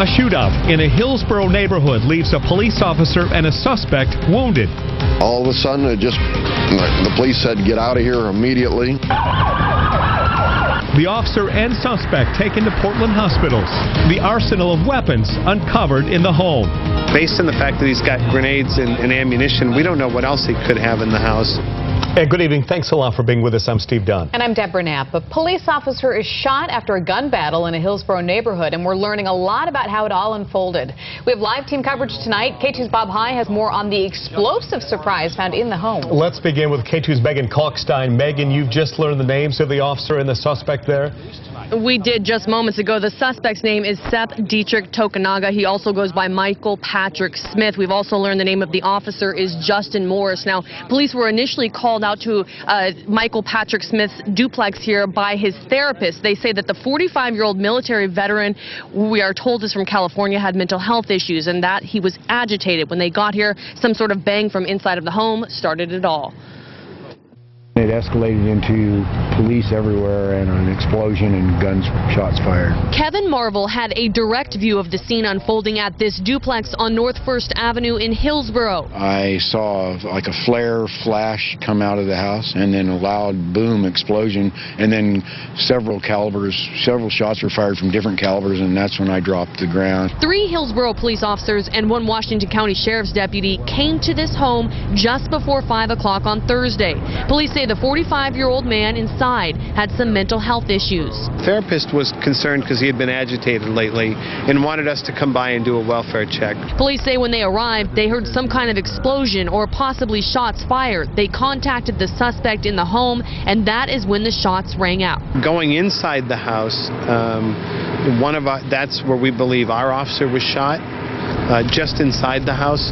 A shootout in a Hillsboro neighborhood leaves a police officer and a suspect wounded. All of a sudden, the police said, "Get out of here immediately." The officer and suspect taken to Portland hospitals. The arsenal of weapons uncovered in the home. Based on the fact that he's got grenades and ammunition, we don't know what else he could have in the house. Hey, good evening. Thanks a lot for being with us. I'm Steve Dunn. And I'm Deborah Knapp. A police officer is shot after a gun battle in a Hillsboro neighborhood, and we're learning a lot about how it all unfolded. We have live team coverage tonight. K2's Bob High has more on the explosive surprise found in the home. Let's begin with K2's Meghan Kalkstein. Meghan, you've just learned the names of the officer and the suspect there. We did just moments ago. The suspect's name is Seth Dietrich Tokunaga. He also goes by Michael Patrick Smith. We've also learned the name of the officer is Justin Morris. Now, police were initially called out to Michael Patrick Smith's duplex here by his therapist. They say that the 45-year-old military veteran, we are told is from California, had mental health issues and that he was agitated. When they got here, some sort of bang from inside of the home started it all. It escalated into police everywhere and an explosion and shots fired. Kevin Marvel had a direct view of the scene unfolding at this duplex on North 1st Avenue in Hillsboro. I saw like a flare flash come out of the house and then a loud boom explosion and then several shots were fired from different calibers, and that's when I dropped to the ground. 3 Hillsboro police officers and 1 Washington County Sheriff's deputy came to this home just before 5 o'clock on Thursday. Police say the 45-year-old man inside had some mental health issues. The therapist was concerned because he had been agitated lately and wanted us to come by and do a welfare check. Police say when they arrived, they heard some kind of explosion or possibly shots fired. They contacted the suspect in the home, and that is when the shots rang out. Going inside the house, that's where we believe our officer was shot, just inside the house.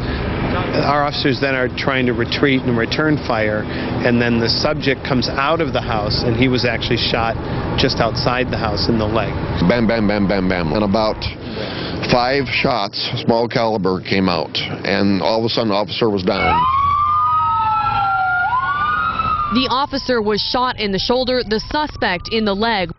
Our officers then are trying to retreat and return fire, and then the subject comes out of the house, and he was actually shot just outside the house in the leg. Bam, bam, bam, bam, bam. And about 5 shots, small caliber, came out, and all of a sudden the officer was down. The officer was shot in the shoulder, the suspect in the leg.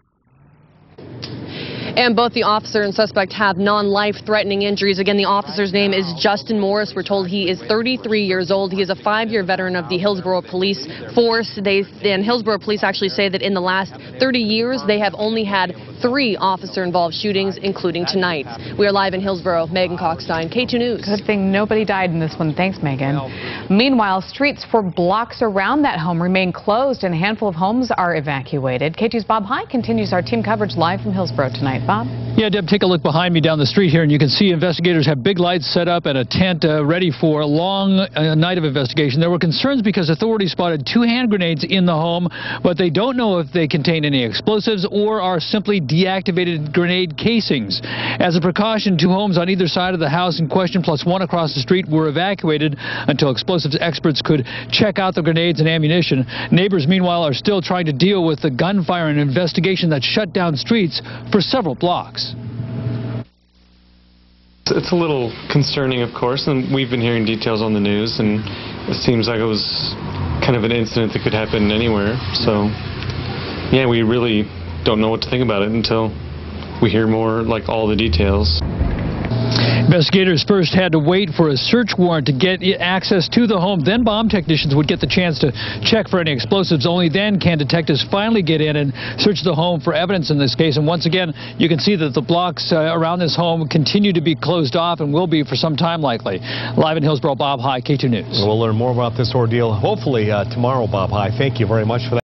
And both the officer and suspect have non-life-threatening injuries. Again, the officer's name is Justin Morris. We're told he is 33 years old. He is a 5-year veteran of the Hillsboro Police Force. And Hillsboro Police actually say that in the last 30 years, they have only had 3 officer-involved shootings, including tonight's. We are live in Hillsboro. Meghan Kalkstein, K2 News. Good thing nobody died in this one. Thanks, Meghan. Meanwhile, streets for blocks around that home remain closed, and a handful of homes are evacuated. K2's Bob High continues our team coverage live from Hillsboro tonight. Bob? Yeah, Deb, take a look behind me down the street here, and you can see investigators have big lights set up and a tent ready for a long night of investigation. There were concerns because authorities spotted 2 hand grenades in the home, but they don't know if they contain any explosives or are simply deactivated grenade casings. As a precaution, 2 homes on either side of the house in question, plus 1 across the street, were evacuated until explosives experts could check out the grenades and ammunition. Neighbors, meanwhile, are still trying to deal with the gunfire and investigation that shut down streets for several blocks. It's a little concerning, of course, and we've been hearing details on the news, and it seems like it was kind of an incident that could happen anywhere. So, yeah, we really don't know what to think about it until we hear more, like all the details. Investigators first had to wait for a search warrant to get access to the home. Then bomb technicians would get the chance to check for any explosives. Only then can detectives finally get in and search the home for evidence in this case. And once again, you can see that the blocks around this home continue to be closed off and will be for some time likely. Live in Hillsboro, Bob High, K2 News. We'll learn more about this ordeal hopefully tomorrow, Bob High. Thank you very much for that.